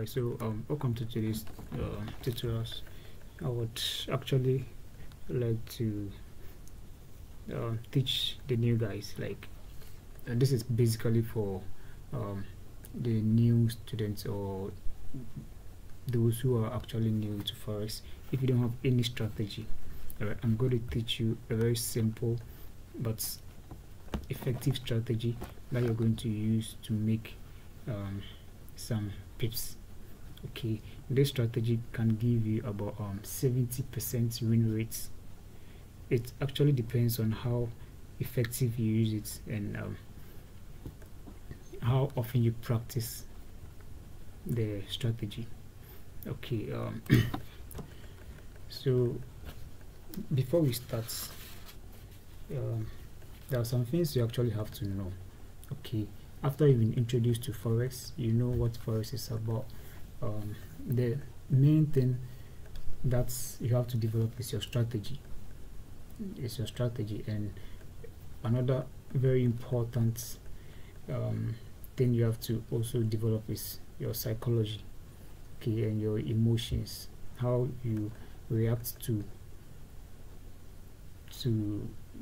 Alright, so welcome to today's tutorials. I would actually like to teach the new guys, like, and this is basically for the new students or those who are actually new to Forex. If you don't have any strategy, alright, I'm going to teach you a very simple but effective strategy that you're going to use to make some pips. Okay, this strategy can give you about 70% win rates. It actually depends on how effective you use it and how often you practice the strategy. Okay, so before we start, there are some things you actually have to know. Okay, after you've been introduced to Forex, you know what Forex is about. The main thing that you have to develop is your strategy. It's your strategy, and another very important thing you have to also develop is your psychology, okay, and your emotions, how you react to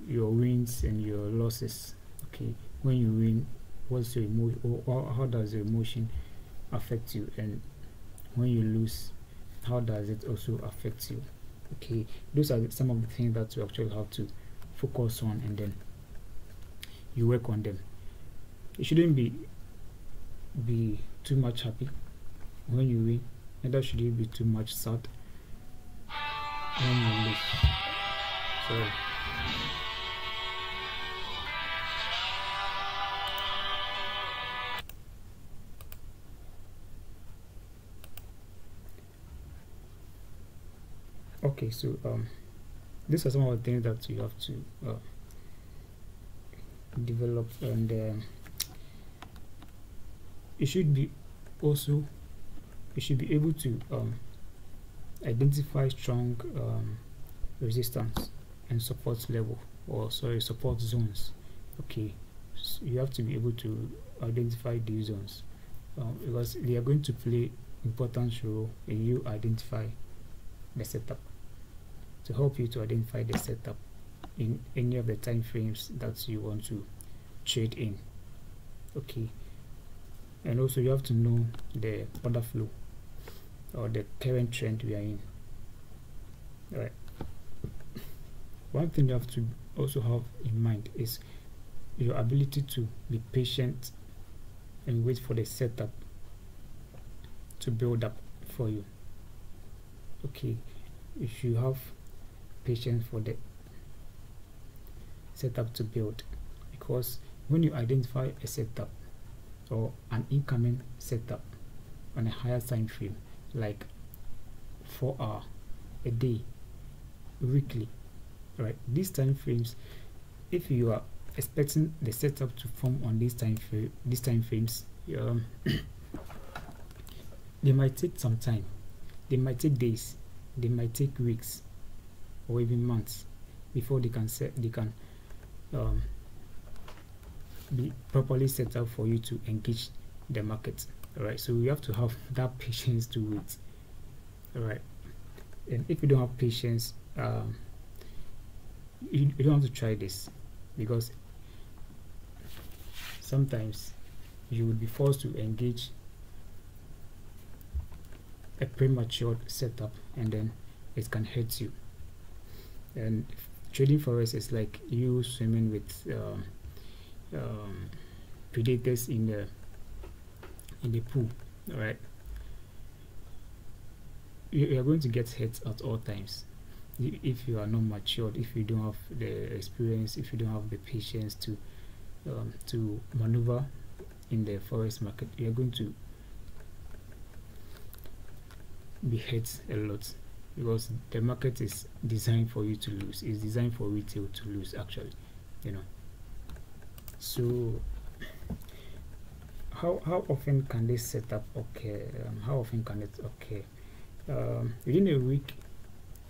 your wins and your losses. Okay, when you win, what's your emotion, or how does your emotion affect you, and when you lose, how does it also affect you? Okay, those are some of the things that you actually have to focus on, and then you work on them. You shouldn't be too much happy when you win, neither should you be too much sad when you lose. So okay, so these are some of the things that you have to develop, and you should be able to identify strong resistance and support level, or support zones. Okay, so you have to be able to identify these zones because they are going to play important role in you identify the setup, to help you to identify the setup in any of the time frames that you want to trade in. Okay, and also you have to know the order flow or the current trend we are in. All right, one thing you have to also have in mind is your ability to be patient and wait for the setup to build up for you. Okay, if you have patience for the setup to build, because when you identify a setup or an incoming setup on a higher time frame, like 4 hour, a day, weekly, right, these time frames, if you are expecting the setup to form on these time frames, they might take some time, they might take days, they might take weeks or even months before they can be properly set up for you to engage the market. All right, so you have to have that patience to wait. All right, and if you don't have patience, you don't have to try this, because sometimes you will be forced to engage a premature setup, and then it can hurt you. And trading Forex is like you swimming with predators in the pool. All right, you are going to get hurt at all times if you are not matured, if you don't have the experience, if you don't have the patience to maneuver in the Forex market. You are going to be hurt a lot, because the market is designed for you to lose. It's designed for retail to lose, actually, you know. So how often can this setup occur? How often can it occur? Within a week,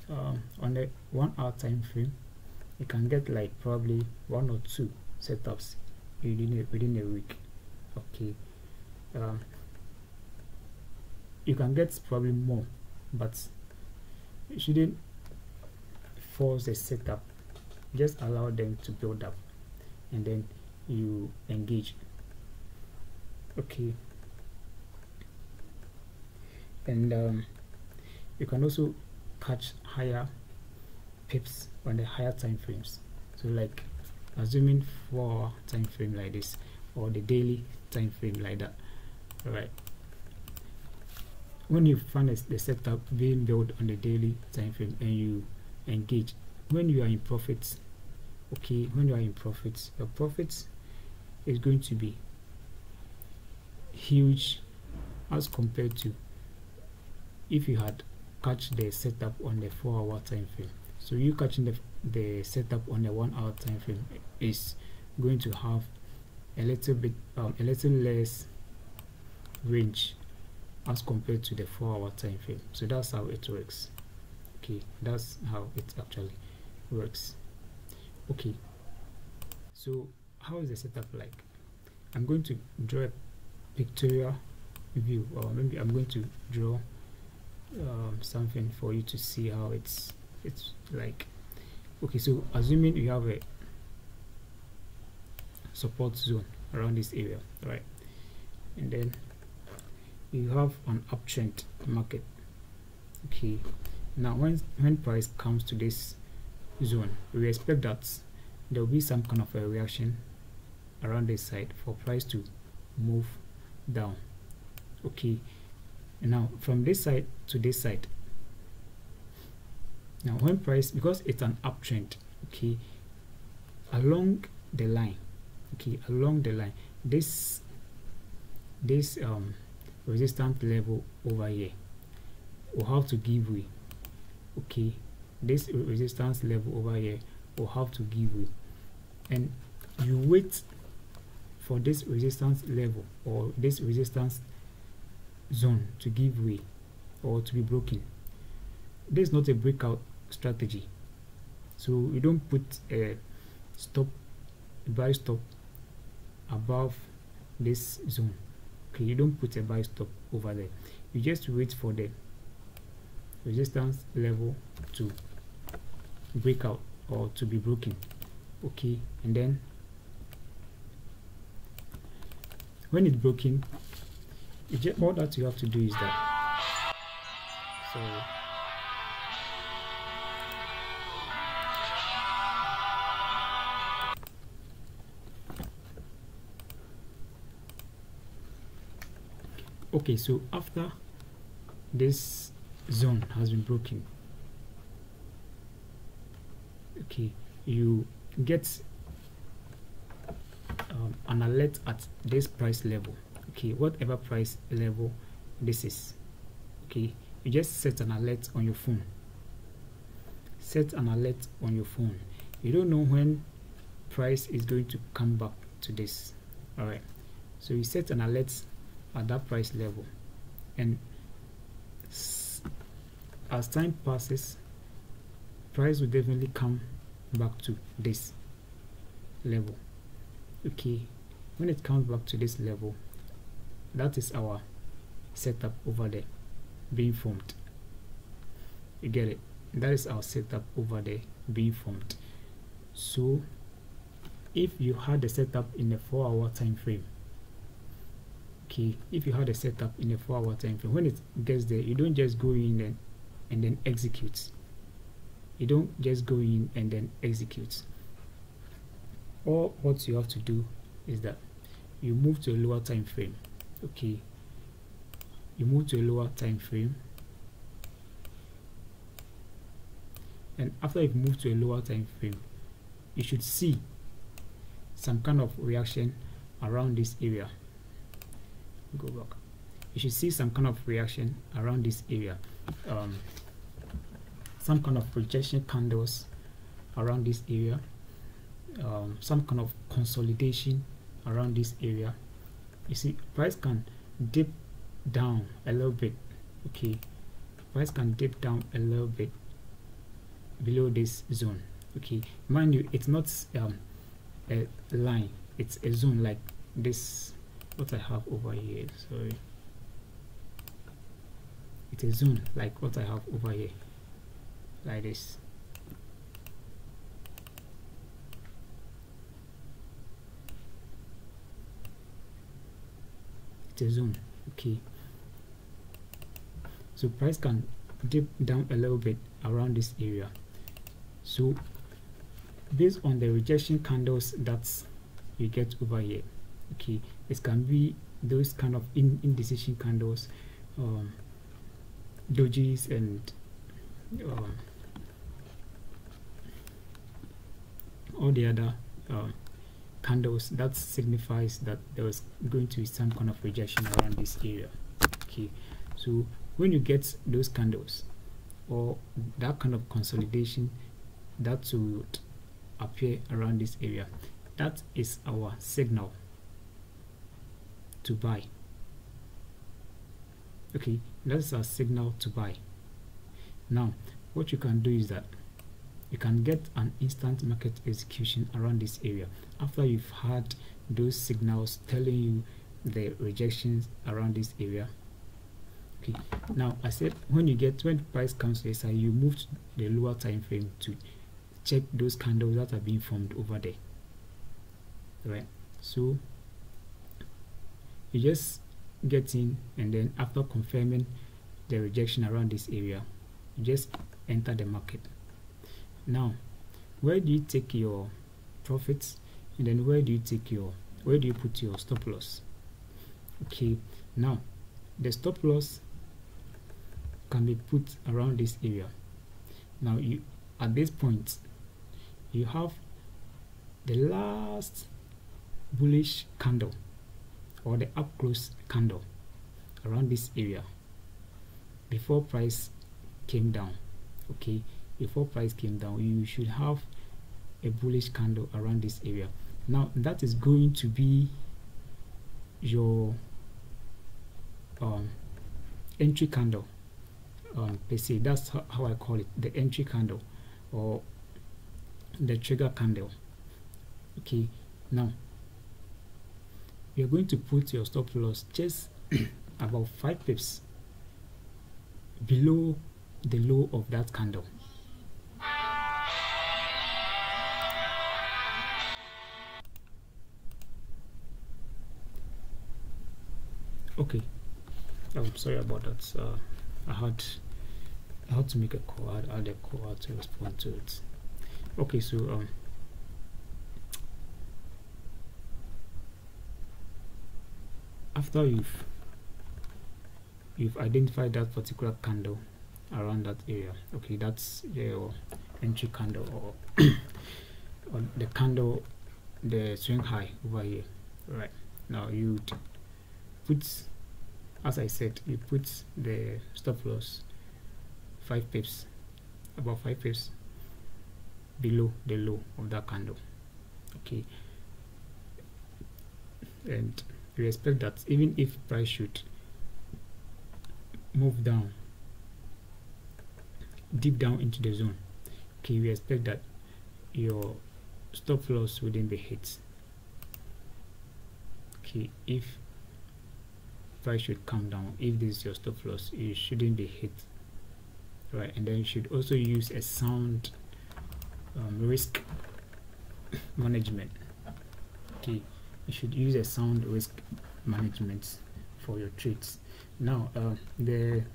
on a 1 hour time frame, you can get like probably 1 or 2 setups within a week. Okay, you can get probably more, but you shouldn't force the setup. Just allow them to build up and then you engage. Okay, and you can also catch higher pips on the higher time frames. So like assuming 4-hour time frame like this, or the daily time frame like that. All right, when you find the setup being built on the daily time frame and you engage, when you are in profits, okay, when you are in profits, your profits is going to be huge as compared to if you had catch the setup on the 4-hour time frame. So you catching the setup on the 1-hour time frame is going to have a little bit a little less range as compared to the 4-hour time frame. So that's how it works. Okay, that's how it actually works. Okay, so how is the setup like? I'm going to draw a pictorial view, or maybe I'm going to draw something for you to see how it's like. Okay, so assuming you have a support zone around this area, right, and then you have an uptrend market. Okay, now when price comes to this zone, we expect that there will be some kind of a reaction around this side for price to move down. Okay, now from this side to this side, now when price, because it's an uptrend, okay, along the line, okay, along the line, this resistance level over here will have to give way. Okay, this resistance level over here will have to give way, and you wait for this resistance level or this resistance zone to give way or to be broken. This is not a breakout strategy, so you don't put a buy stop above this zone. Okay, you don't put a buy stop over there. You just wait for the resistance level to break out or to be broken. Okay, and then when it's broken, all that you have to do is that, so okay, so after this zone has been broken, okay, you get an alert at this price level. Okay, whatever price level this is, okay, you just set an alert on your phone. Set an alert on your phone. You don't know when price is going to come back to this. All right, so you set an alert at that price level, and as time passes, price will definitely come back to this level. Okay, when it comes back to this level, that is our setup over there being formed. You get it? That is our setup over there being formed. So if you had the setup in the 4-hour time frame, okay, if you had a setup in a 4-hour time frame, when it gets there, you don't just go in and then execute. You don't just go in and then execute. All what you have to do is that you move to a lower time frame. Okay, you move to a lower time frame, and after you've moved to a lower time frame, you should see some kind of reaction around this area. Go back. You should see some kind of reaction around this area, some kind of projection candles around this area, some kind of consolidation around this area. You see, price can dip down a little bit. Okay, price can dip down a little bit below this zone. Okay, mind you, it's not a line, it's a zone, like this what I have over here. Sorry, it's a zone like what I have over here, like this. It's a zone. Okay, so price can dip down a little bit around this area. So based on the rejection candles that you get over here, okay, it can be those kind of indecision candles, dojis, and all the other candles that signifies that there was going to be some kind of rejection around this area. Okay, so when you get those candles or that kind of consolidation that would appear around this area, that is our signal to buy. Okay, that's our signal to buy. Now what you can do is that you can get an instant market execution around this area after you've had those signals telling you the rejections around this area. Okay, now I said when price comes to this side, you move to the lower time frame to check those candles that are being formed over there. Right, so you just get in, and then after confirming the rejection around this area, you just enter the market. Now where do you take your profits, and then where do you put your stop loss? Okay, now the stop loss can be put around this area. Now you, at this point, you have the last bullish candle or the up close candle around this area before price came down. Okay, before price came down, you should have a bullish candle around this area. Now that is going to be your entry candle per se. That's how I call it, the entry candle or the trigger candle. Okay, now you're going to put your stop loss just about 5 pips below the low of that candle. Okay, I'm sorry about that. I had to make a call. I had a call to respond to it. Okay, so after you've identified that particular candle around that area, okay, that's your entry candle or, or the candle, the swing high over here. Right, now you put, as I said, you put the stop loss 5 pips, about 5 pips below the low of that candle. Okay, and you expect that even if price should move down, deep down into the zone, okay, we expect that your stop loss wouldn't be hit. Okay, if price should come down, if this is your stop loss, it shouldn't be hit. Right, and then you should also use a sound risk management. Okay, you should use a sound risk management for your trades. Now the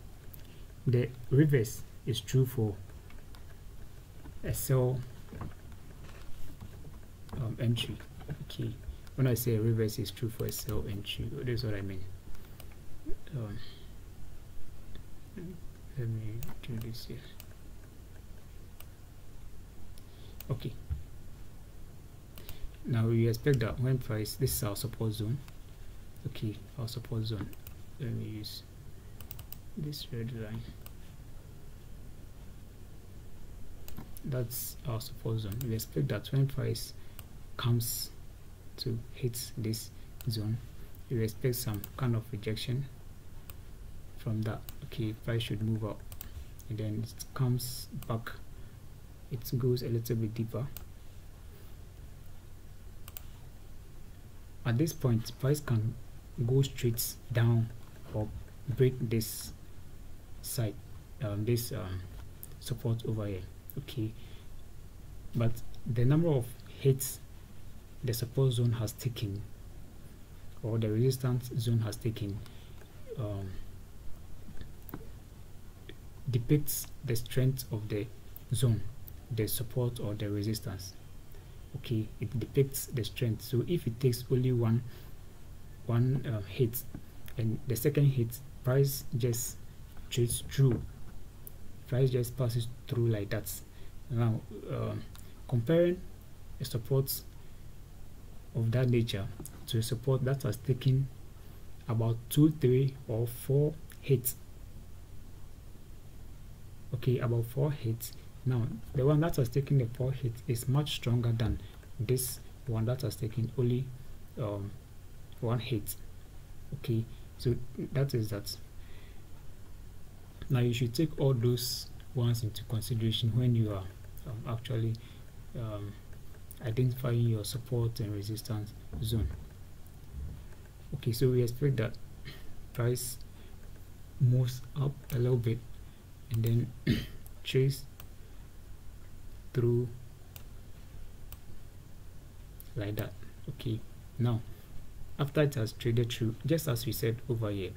reverse is true for a sell entry. Okay, when I say reverse is true for a sell entry, this is what I mean. Let me do this here. Okay, now we expect that when price, this is our support zone. Okay, our support zone, let me use this red line. That's our support zone. We expect that when price comes to hit this zone, you expect some kind of rejection from that. Okay, price should move up, and then it comes back, it goes a little bit deeper. At this point, price can go straight down or break this side, this support over here. Okay, but the number of hits the support zone has taken, or the resistance zone has taken, depicts the strength of the zone, the support or the resistance. Okay, it depicts the strength. So if it takes only one hit, and the second hit, price just trades through, price just passes through like that. Now comparing a support of that nature to a support that has taken about 2, 3 or 4 hits. Okay, about 4 hits. Now the one that has taken the 4 hits is much stronger than this one that has taken only 1 hit. Okay, so that is that. Now you should take all those ones into consideration when you are actually identifying your support and resistance zone. Okay, so we expect that price moves up a little bit and then chase through like that. Okay, now after it has traded through, just as we said over here,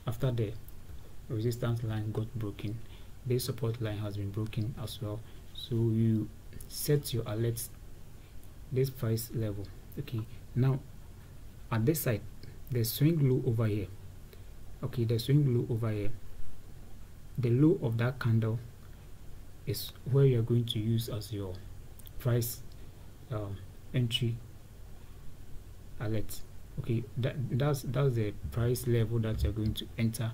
after the resistance line got broken, the support line has been broken as well. So you set your alerts this price level. Okay, now at this side, the swing low over here. Okay, the swing low over here, the low of that candle is where you're going to use as your price entry alert. Okay, that's the price level that you're going to enter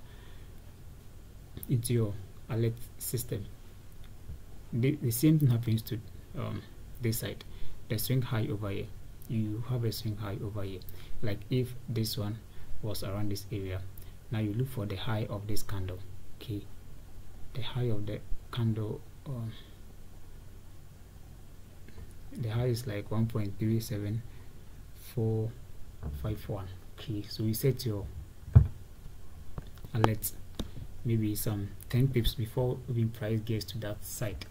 into your alert system. The same thing happens to this side, the swing high over here. You have a swing high over here. Like if this one was around this area, now you look for the high of this candle. Okay, the high of the candle, the high is like 1.37451. Okay, so you set your alert maybe some 10 pips before even price gets to that side.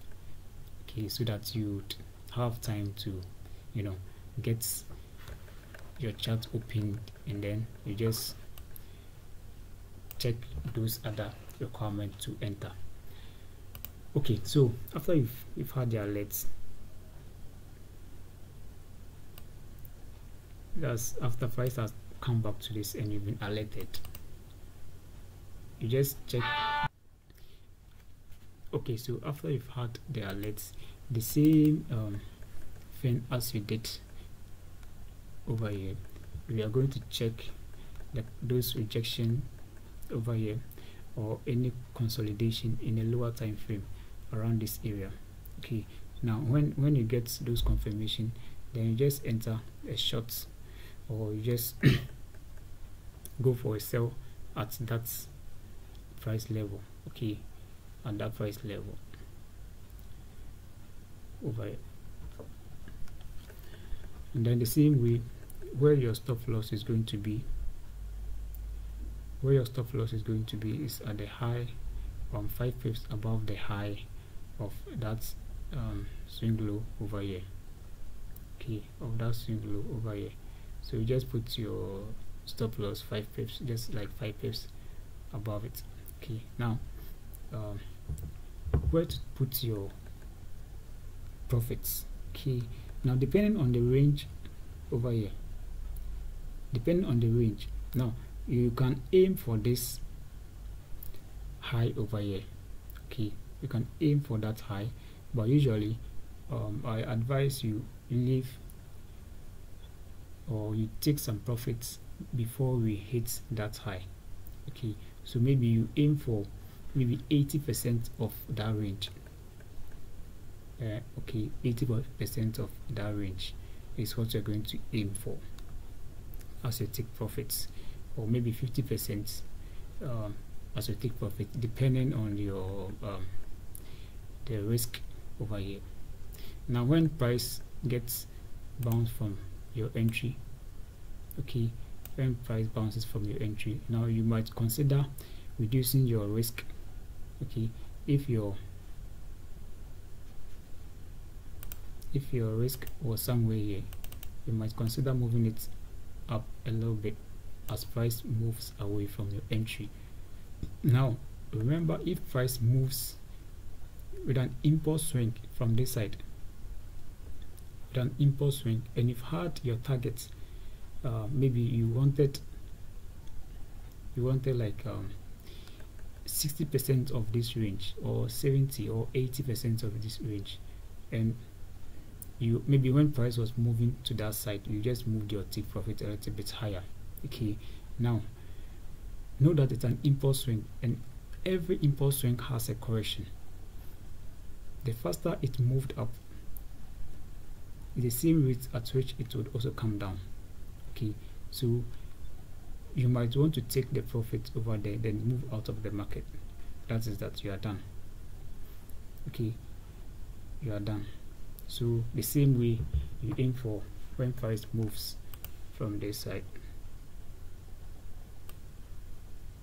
Okay, so that you have time to, you know, get your chart opened, and then you just check those other requirements to enter. Okay, so after you've had the alerts, that's after price has come back to this and you've been alerted, you just check. Okay, so after you've had the alerts, the same thing as you did over here, we are going to check those rejection over here or any consolidation in a lower time frame around this area. Okay, now when you get those confirmation, then you just enter a short, or you just go for a sell at that price level. Okay, at that price level over here. And then the same way, where your stop loss is going to be, is at the high 5 pips above the high of that swing low over here. Okay, of that swing low over here. So you just put your stop loss 5 pips, just like 5 pips above it. Okay, now where to put your profits. Okay, now depending on the range over here, now you can aim for this high over here. Okay, you can aim for that high, but usually I advise you leave, or you take some profits before we hit that high. Okay, so maybe you aim for maybe 80% of that range. Okay, 80% of that range is what you're going to aim for as you take profits, or maybe 50% as you take profit, depending on your the risk over here. Now when price gets bounced from your entry, okay, when price bounces from your entry, now you might consider reducing your risk Okay, if your risk was somewhere here, you might consider moving it up a little bit as price moves away from your entry. Now remember, if price moves with an impulse swing from this side, with an impulse swing, and you've had your targets, maybe you wanted like 60% of this range, or 70 or 80% of this range, and you maybe when price was moving to that side, you just moved your take profit a little bit higher. Okay, now know that it's an impulse swing, and every impulse swing has a correction. The faster it moved up, the same rate at which it would also come down. Okay, so you might want to take the profit over there, then move out of the market. That is that you are done. Okay, you are done. So the same way you aim for when price moves from this side,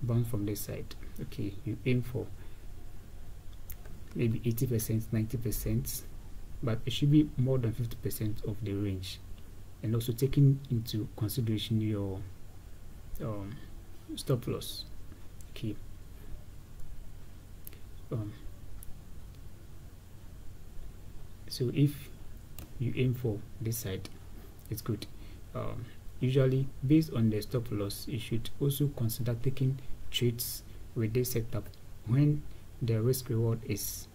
bounce from this side. Okay, you aim for maybe 80%, 90%, but it should be more than 50% of the range, and also taking into consideration your stop loss. Okay, so if you aim for this side, it's good. Usually based on the stop loss, you should also consider taking trades with this setup when the risk reward is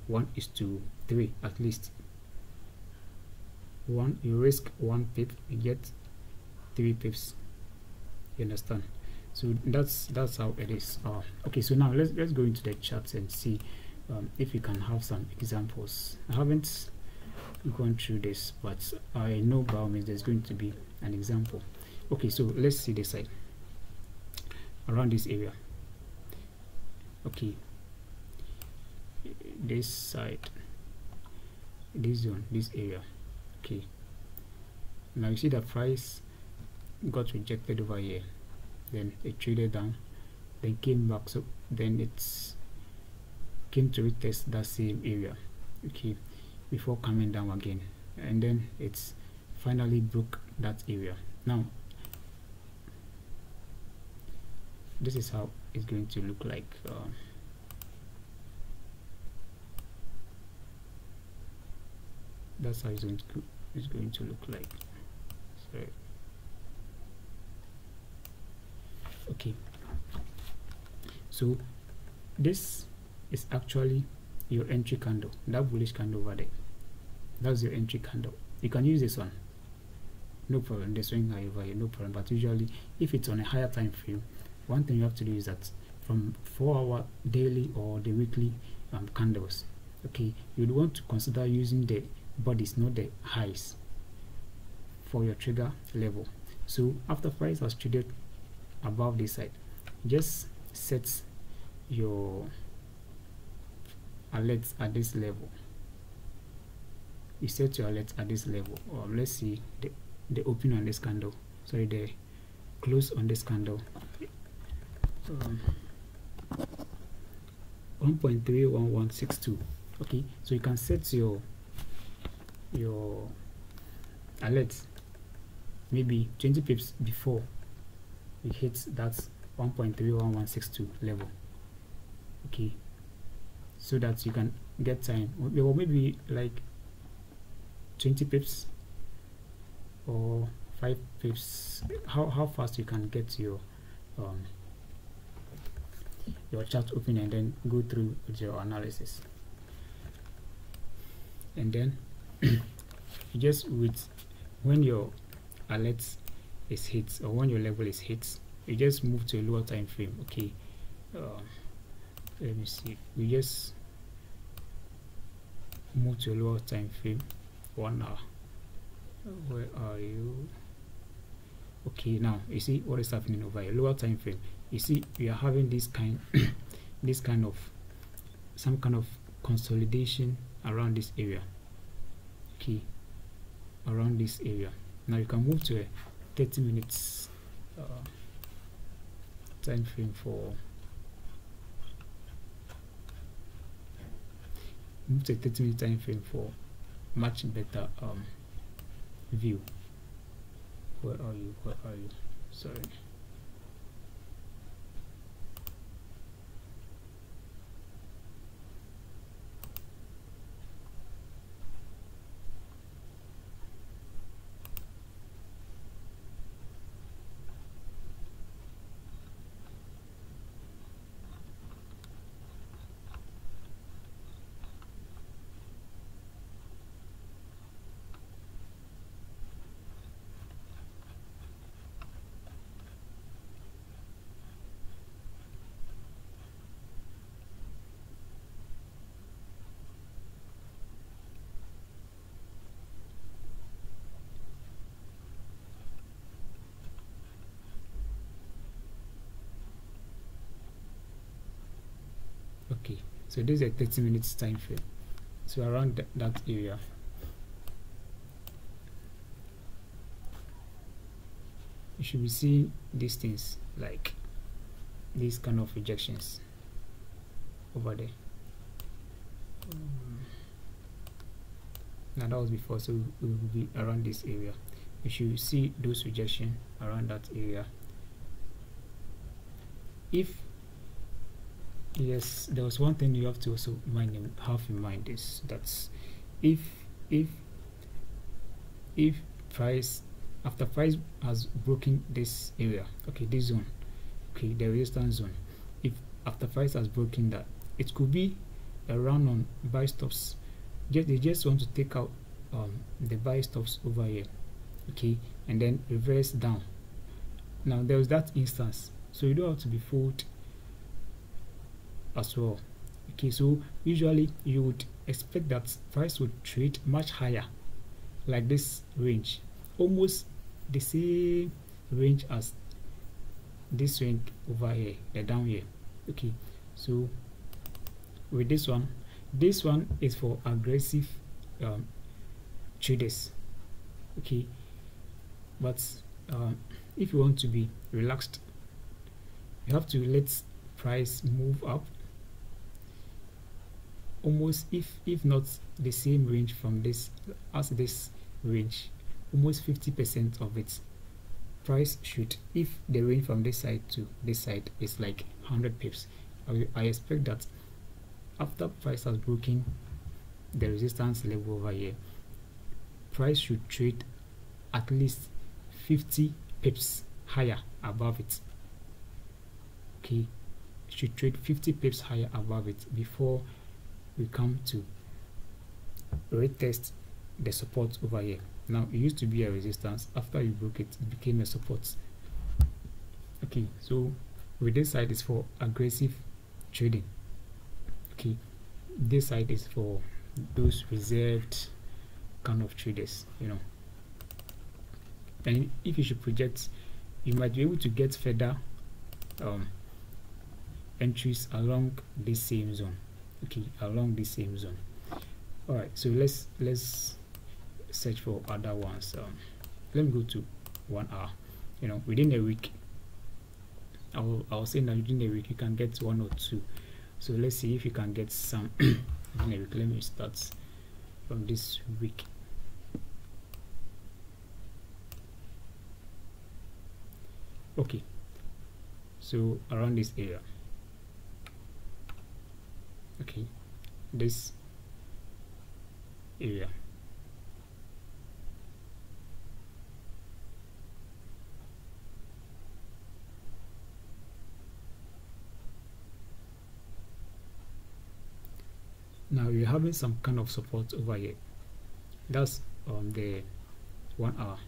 1:3 at least. You risk 1 pip, you get 3 pips. You understand? So that's how it is. Okay, so now let's go into the charts and see if you can have some examples. I haven't gone through this, but I know by all means there's going to be an example. Okay, so let's see this side, around this area. Okay, this side, this zone, this area. Okay, now you see the price got rejected over here, then it traded down, then came back, so then it's came to retest that same area, okay, before coming down again, and then it's finally broke that area. Now this is how it's going to look like. That's how it's going to look like. So okay, so this is actually your entry candle, that bullish candle over there. That's your entry candle. You can use this one, no problem. The swing high over here, no problem. But usually if it's on a higher time frame, one thing you have to do is that from 4-hour daily or the weekly candles, okay, you'd want to consider using the bodies, not the highs, for your trigger level. So after price has traded above this side, just set your alerts at this level. You set your alerts at this level. Or let's see the open on this candle, sorry, the close on this candle, 1.31162. okay, so you can set your alerts maybe 20 pips before it hits that 1.31162 level, okay, so that you can get time, or maybe like 20 pips or 5 pips, how fast you can get your chart open, and then go through your analysis. And then you just when your alert is hit, or when your level is hit, you just move to a lower time frame. Okay, let me see, we just move to a lower time frame, 1 hour. Where are you? Okay, now you see what is happening over here, lower time frame. You see we are having this kind some kind of consolidation around this area, okay, around this area. Now you can move to a 30 minutes time frame for move to a 30-minute time frame for much better view. Where are you? Sorry. Okay, so this is a 30 minutes time frame, so around that area. You should be seeing these things, like these kind of rejections over there. Now that was before, so we will be around this area. You should see those rejections around that area. If yes, there was one thing you have to also have in mind is that if price, after price has broken this area, okay, this zone, okay, the resistance zone, if after price has broken that, it could be a run on buy stops. They just want to take out the buy stops over here, okay, and then reverse down. Now there was that instance, so you don't have to be fooled as well. Okay, so usually you would expect that price would trade much higher, like this range, almost the same range as this range over here, the down here. Okay, so with this one is for aggressive traders. Okay, but if you want to be relaxed, you have to let price move up almost, if not the same range from this as this range, almost 50% of it. Price should, if the range from this side to this side is like 100 pips, I expect that after price has broken the resistance level over here, price should trade at least 50 pips higher above it. Okay, should trade 50 pips higher above it before we come to retest the support over here. Now it used to be a resistance, after you broke it, it became a support. Okay, so with this side is for aggressive trading. Okay, this side is for those reserved kind of traders, you know. And if you should project, you might be able to get further entries along this same zone. Okay, along this same zone. All right, so let's search for other ones. Let me go to 1 hour. You know, within a week, I will say that within a week you can get 1 or 2. So let's see if you can get some within a week. Let me start from this week. Okay, so around this area. Okay, this area. Now you're having some kind of support over here. That's on the 1 hour.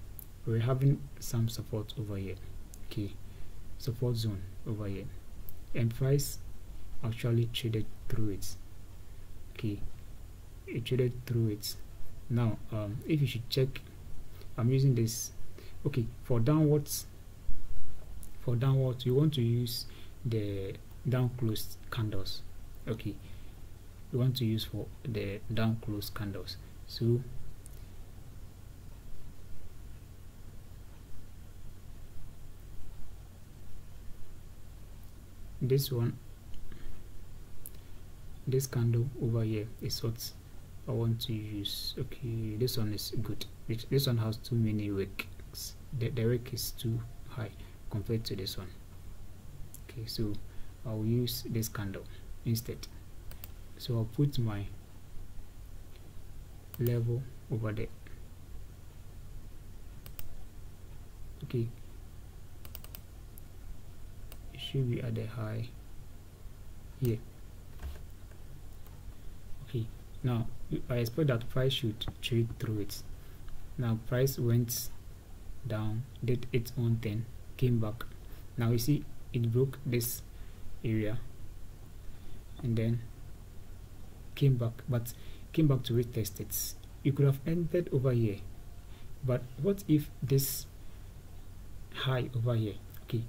We're having some support over here. Okay, support zone over here, and price actually traded through it. Okay, it traded through it. Now if you should check, I'm using this. Okay, for downwards you want to use the down closed candles. Okay, you want to use for the down closed candles. So this one this candle over here is what I want to use. Okay, this one is good. This one has too many wicks. The wick is too high compared to this one. Okay, so I'll use this candle instead. So I'll put my level over there. Okay, it should be at the high here. Okay, now I expect that price should trade through it. Now price went down, did its own thing, came back. Now you see it broke this area and then came back, but came back to retest it. You could have entered over here, but what if this high over here, okay,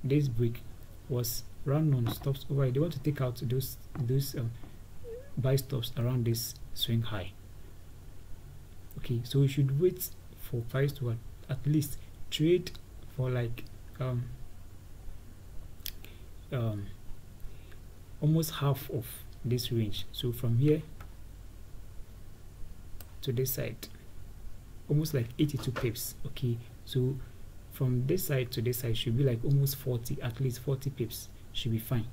this break was run on stops over here? They want to take out those buy stops around this swing high. Okay, so we should wait for price to at least trade for like almost half of this range. So from here to this side, almost like 82 pips. Okay, so from this side to this side should be like almost 40, at least 40 pips should be fine.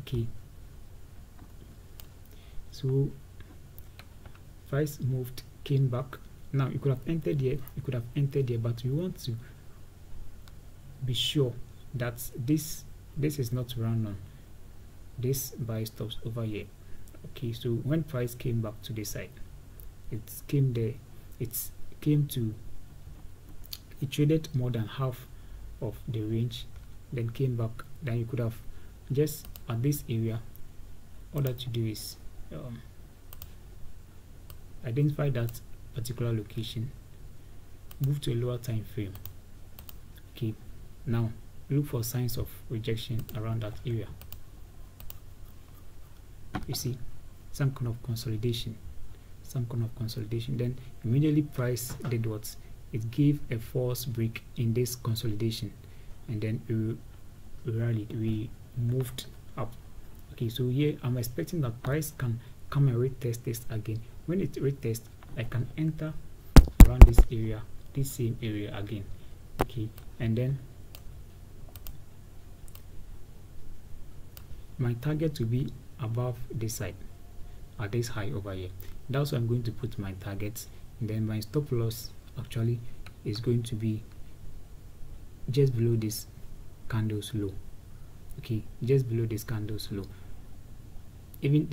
Okay, so price moved, came back. Now you could have entered here, you could have entered here, but we want to be sure that this is not run on this buy stops over here. Okay, so when price came back to this side, it came there, it traded more than half of the range, then came back. Then you could have just at this area, all that you do is identify that particular location, move to a lower time frame. Okay, now look for signs of rejection around that area. You see some kind of consolidation, then immediately price did what? It gave a false break in this consolidation, and then we rallied, we moved up. Okay, so here I'm expecting that price can come and retest this again. When it retests, I can enter around this area, this same area again. Okay, and then my target will be above this side at this high over here. That's where I'm going to put my targets, and then my stop loss actually is going to be just below this candle's low. Okay, just below this candle's low. Even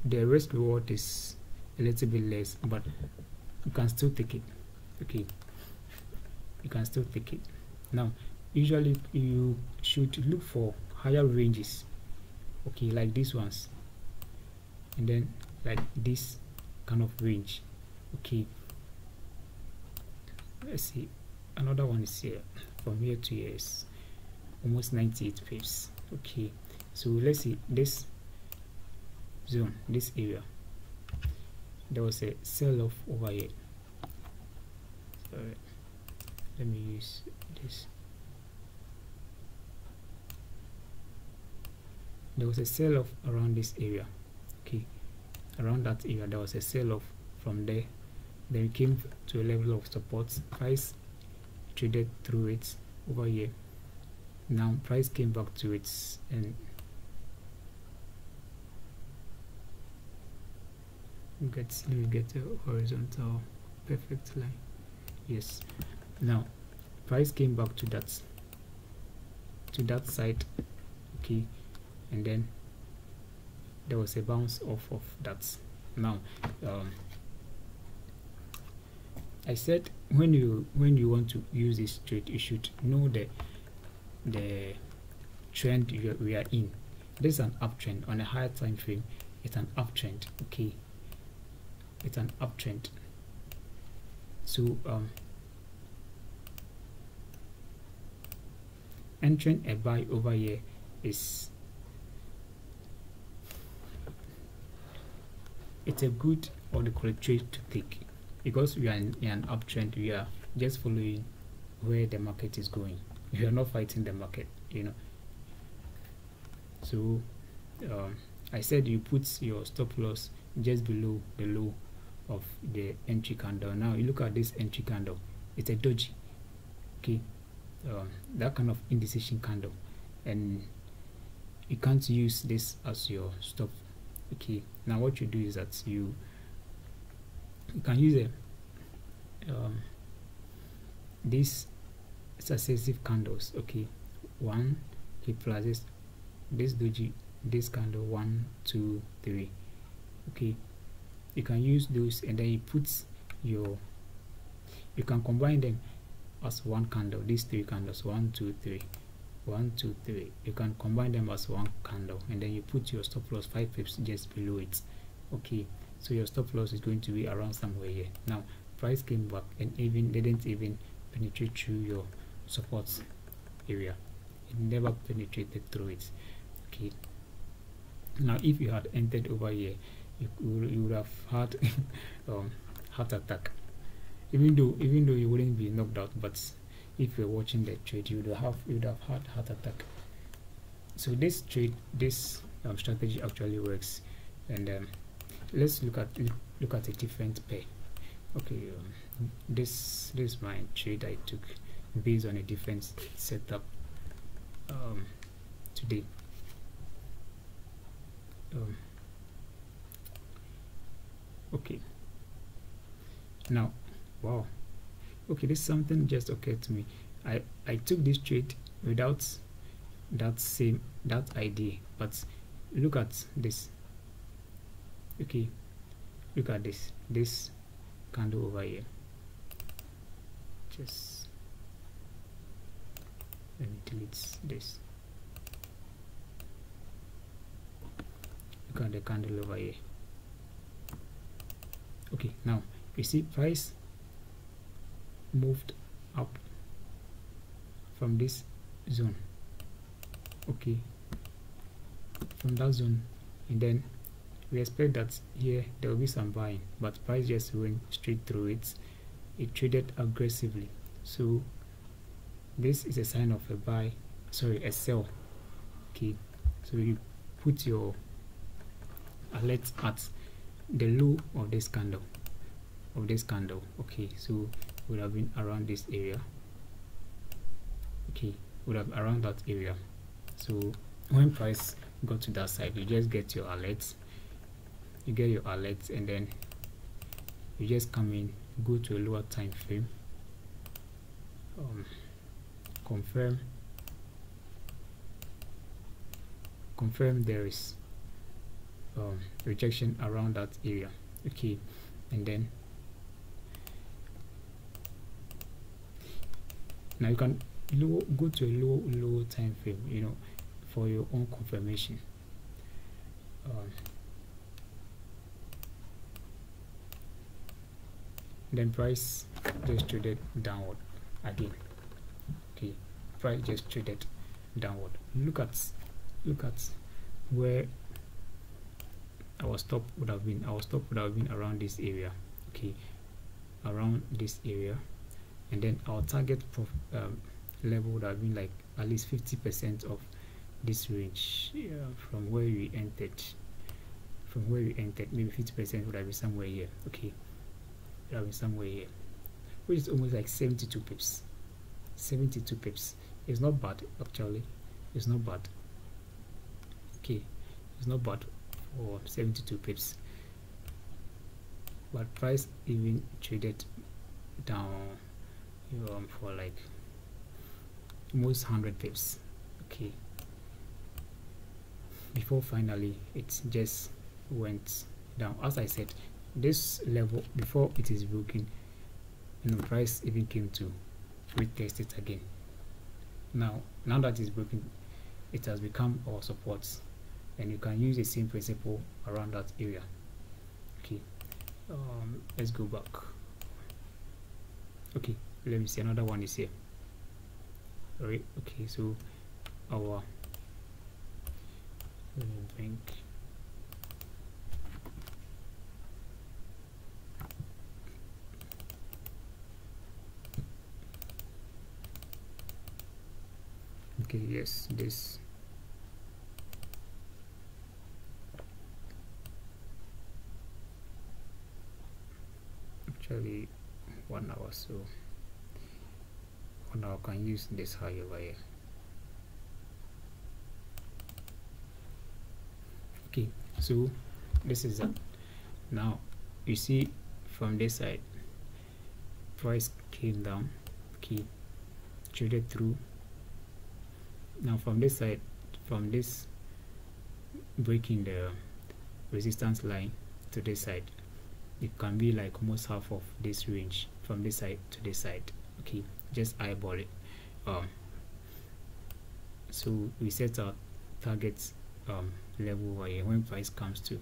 the risk reward is a little bit less, but you can still take it. Okay, you can still take it. Now usually you should look for higher ranges, okay, like these ones, and then like this kind of range. Okay, let's see, another one is here. From here to here is almost 98 pips. Okay, so let's see this zone, this area, there was a sell-off over here. Sorry, let me use this. There was a sell-off around this area. Okay, around that area there was a sell-off. From there, then it came to a level of support. Price traded through it over here. Now price came back to it, and let me get a horizontal perfect line. Yes, now price came back to that side. Okay, and then there was a bounce off of that. Now I said when you want to use this trade, you should know the trend we are in. This is an uptrend on a higher time frame. It's an uptrend. Okay, it's an uptrend. So entering a buy over here is, it's a good, or the correct trade to take, because we are in an uptrend. We are just following where the market is going. We are not fighting the market, you know. So I said you put your stop loss just below the low of the entry candle. Now you look at this entry candle, it's a doji. Okay, that kind of indecision candle, and you can't use this as your stop. Okay, now what you do is that you can use these successive candles. Okay, one, he plus this doji, this candle, 1 2 3. Okay, you can use those, and then you put your, you can combine them as one candle. These 3 candles, 1 2 3, 1 2 3, you can combine them as one candle, and then you put your stop loss 5 pips just below it. Okay, so your stop loss is going to be around somewhere here. Now price came back and even didn't even penetrate through your support area. It never penetrated through it. Okay, now if you had entered over here, you would have had heart attack, even though you wouldn't be knocked out, but if you're watching the trade, you would have had heart attack. So this trade, this strategy actually works. And let's look at a different pair. Okay, this is my trade I took based on a different setup today. Okay, now, wow, okay, this something just occurred to me. I took this trade without that idea, but look at this. Okay, look at this candle over here. Just let me delete this. Look at the candle over here. Okay, now you see price moved up from this zone. Okay, from that zone, and then we expect that here there will be some buying, but price just went straight through it. It traded aggressively, so this is a sign of a buy, sorry, a sell. Okay, so you put your alert at the low of this candle, okay, so would have been around this area. Okay, would have around that area. So when price got to that side, you just get your alerts, and then you just come in, go to a lower time frame, confirm there is rejection around that area. Okay, and then now you can go to a low time frame, you know, for your own confirmation. Then price just traded downward again. Okay, price just traded downward. Look at where our stop would have been. Our stop would have been around this area. Okay, around this area, and then our target level would have been like at least 50% of this range. From where we entered, maybe 50% would have been somewhere here. Okay, would have been somewhere here, which is almost like 72 pips. 72 pips is not bad, actually. It's not bad. Okay, it's not bad for 72 pips, but price even traded down for like almost 100 pips. Okay, before finally it just went down. As I said, this level, before it is broken, price even came to retest it again. Now that it's broken, it has become our support, and you can use the same principle around that area. Okay, let's go back. Okay, let me see, another one is here. All right, okay, so our bank, okay, yes, this, actually 1 hour, so 1 hour can use this high over here. Okay, so this is it. Now you see from this side price came down, okay, traded through. Now from this side, from this breaking the resistance line to this side, it can be like almost half of this range from this side to this side. Okay, just eyeball it. So we set our target level over here. When price comes to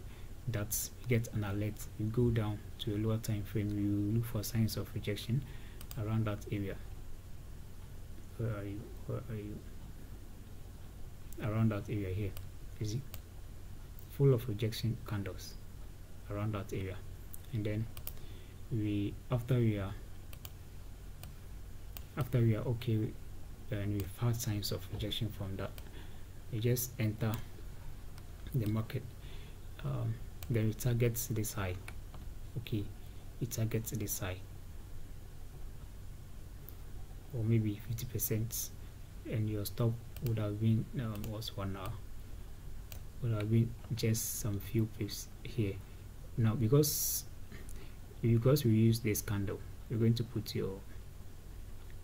that, you get an alert, you go down to a lower time frame, you look for signs of rejection around that area. Where are you? Around that area here, you see, full of rejection candles around that area. And then after we are okay and we've had signs of rejection from that, you just enter the market. Then it targets this high. Okay, it targets this high, or maybe 50%, and your stop would have been was 1 hour, would have been just some few pips here. Now because we use this candle, you're going to put your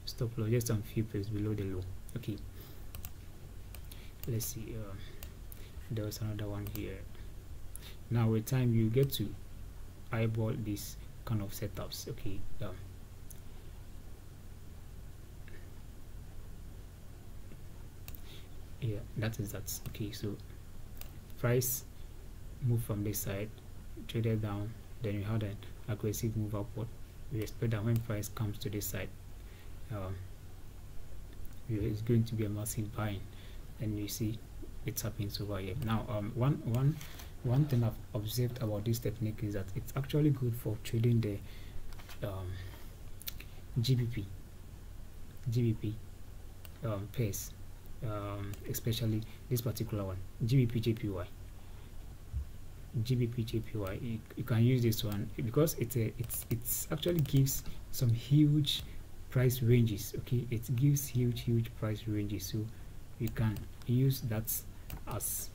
stop loss just some few pips below the low. Okay, let's see, there was another one here. Now with time you get to eyeball these kind of setups. Okay, yeah, that is that. Okay, so price move from this side, traded down, then you had an aggressive move upward. We expect that when price comes to this side, it's going to be a massive buying, and you see it's happening over here. Now one thing I've observed about this technique is that it's actually good for trading the GBP pairs, especially this particular one, GBP JPY. You can use this one because it's actually gives some huge price ranges. Okay, it gives huge price ranges, so you can use that as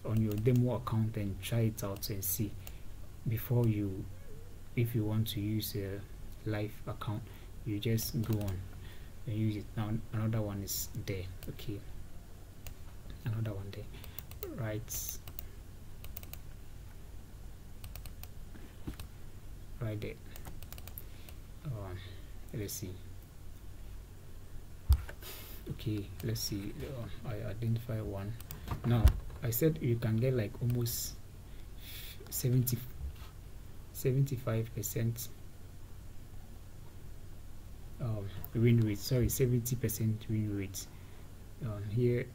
on your demo account and try it out and see before you, if you want to use a live account, you just go on and use it. Now another one is there. Okay, another one there, right there. Let's see. Okay, let's see. I identify one. Now I said you can get like almost 75% win rate. Sorry, 70% win rate. Here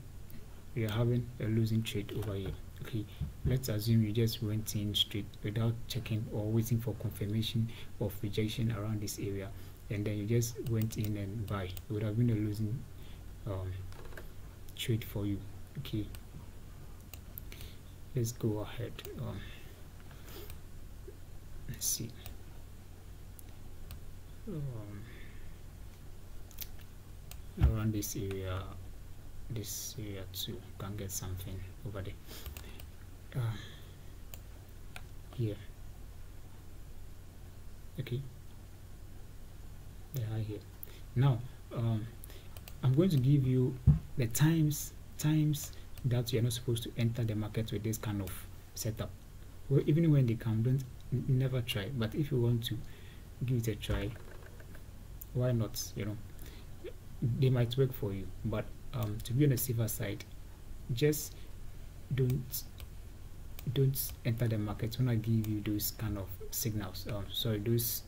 we are having a losing trade over here. Okay, let's assume you just went in straight without checking or waiting for confirmation of rejection around this area, and then you just went in and buy. It would have been a losing trade for you. Okay, let's go ahead. Let's see. Around this area too, can get something over there. Here. Okay, they are here. Now I'm going to give you the times that you're not supposed to enter the market with this kind of setup. Well, even when they come, never try, but if you want to give it a try, why not? You know, they might work for you, but to be on the safer side, just don't enter the market when I give you those kind of signals. Sorry, those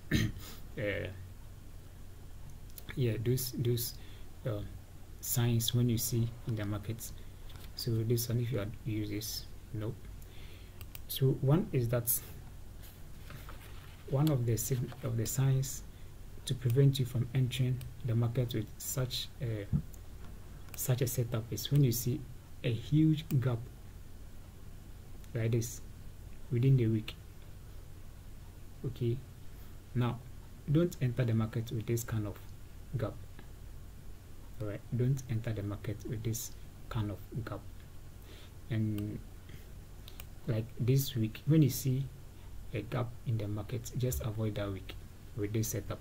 those signs when you see in the markets. So this one, if you use this, no. So one is that one of the signs to prevent you from entering the market with such a setup is when you see a huge gap like this within the week. Okay, Now don't enter the market with this kind of gap. All right, don't enter the market with this kind of gap. And like this week, when you see a gap in the market, just avoid that week with this setup.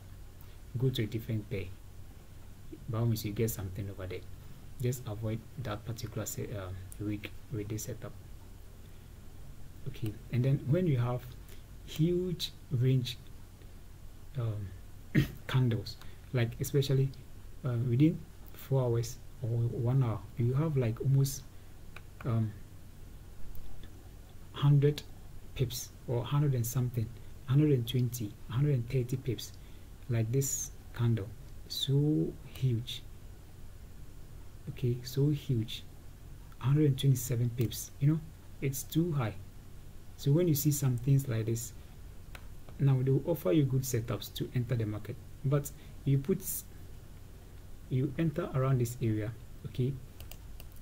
Go to a different pair. By all means, you get something over there. Just avoid that particular week with this setup. Okay, and then when you have huge range candles, like especially within 4 hours or 1 hour, you have like almost 100 pips or 100 and something, 120, 130 pips, like this candle, so huge. Okay, so huge, 127 pips, you know, it's too high. So when you see some things like this, now they will offer you good setups to enter the market, but you enter around this area, okay,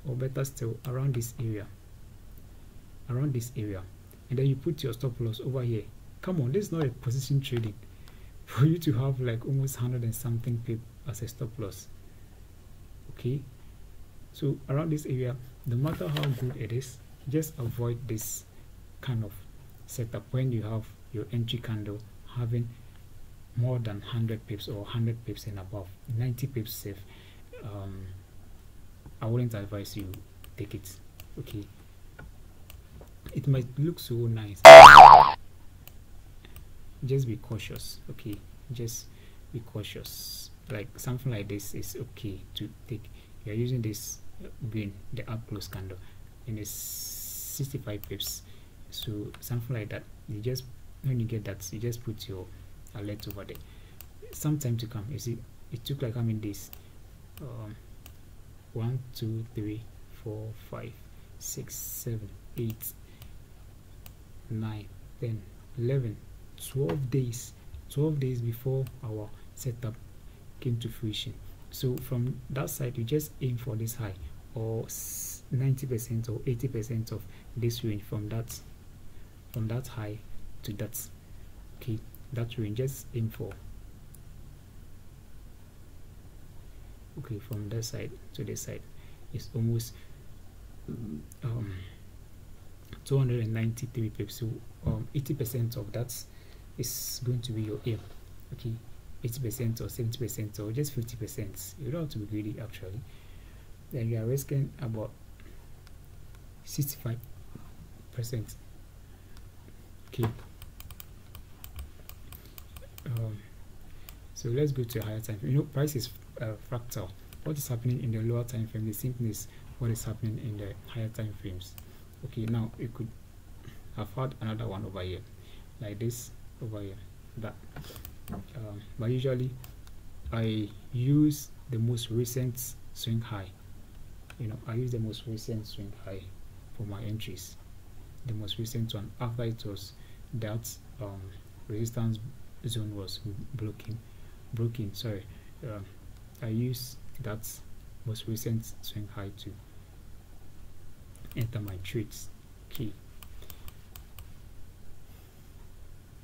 or better still around this area, and then you put your stop loss over here. Come on, this is not a position trading for you to have like almost 100 and something pip as a stop loss. Okay, so around this area, no matter how good it is, just avoid this kind of setup when you have your entry candle having more than 100 pips or 100 pips and above, 90 pips safe. I wouldn't advise you take it. Okay, it might look so nice, just be cautious. Okay, just be cautious. Like something like this is okay to take. You're using this green, the up close candle, and it's 65 pips, so something like that, you just, when you get that, you just put your alert over there. Some time to come, you see, it took like how many days? 1 2 3 4 5 6 7 8 9 10 11 12 days, 12 days before our setup came to fruition. So from that side, you just aim for this high, or 90% or 80% of this range, from that high to that, okay, that range, just aim for. Okay, from that side to this side is almost 293 pips. So 80% of that is going to be your aim. Okay, 80% or 70% or just 50%. You don't have to be greedy actually. Then you are risking about 65%. Okay. So let's go to a higher time frame. You know, price is fractal. What is happening in the lower time frame, the same thing is what is happening in the higher time frames. Okay, now you could have had another one over here, like this over here, that. But usually I use the most recent swing high. You know, I use the most recent swing high for my entries, the most recent one after it was that resistance zone was broken. Sorry, I use that most recent swing high to enter my trades. Okay,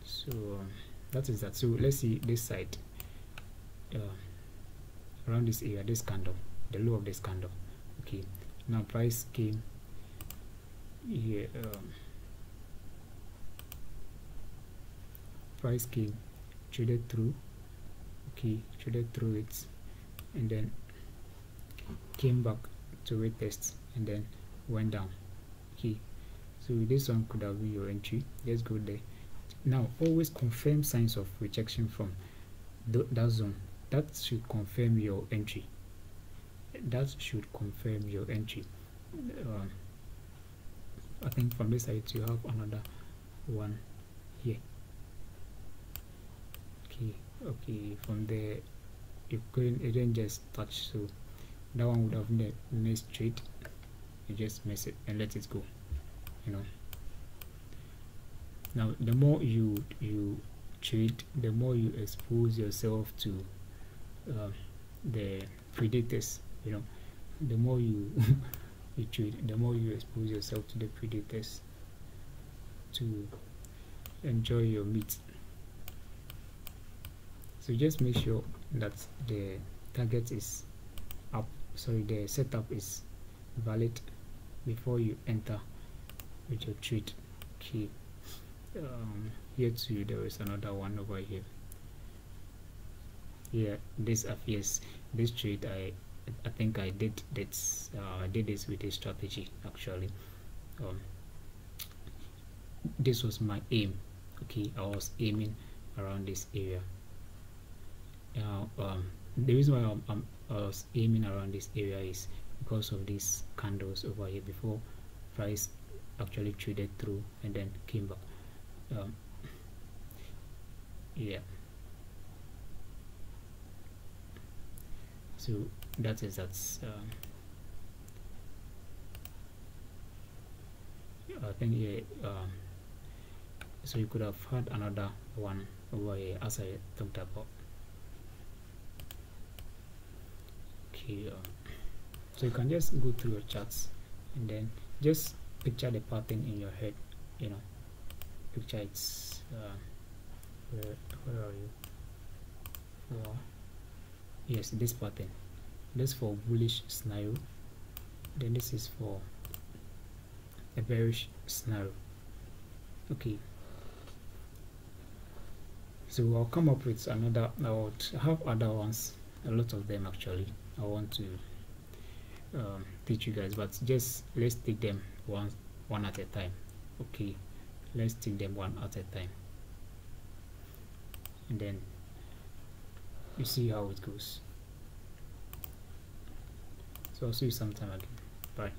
so that is that. So let's see this side, around this area, this candle, the low of this candle. Okay, now price came here, price came, traded through, okay, traded through it, and then came back to retest and then went down. Okay, so this one could have been your entry. Let's go there. Now always confirm signs of rejection from that zone. That should confirm your entry. That should confirm your entry. I think from this side you have another one here. Okay, from there it didn't just touch, so that one would have been the next trade. You just mess it and let it go, you know. Now the more you trade, the more you expose yourself to the predators, you know. The more you you trade, the more you expose yourself to the predators to enjoy your meat. So just make sure that the target is up, sorry, the setup is valid before you enter with your trade. Okay, here too there is another one over here. This appears, this trade I think I did this with a strategy actually. This was my aim. Okay, I was aiming around this area. The reason why I was aiming around this area is because of these candles over here before price actually traded through and then came back. So that's I think so you could have had another one over here as I talked about. Okay, so you can just go through your charts and then just picture the pattern in your head, you know, picture it's where are you? Yes, this pattern. This for bullish scenario, then this is for a bearish scenario. Okay, so I'll come up with another. I would have other ones, a lot of them actually. I want to teach you guys, but just let's take them one at a time. Okay, let's take them one at a time, and then you see how it goes. So I'll see you sometime again. Bye.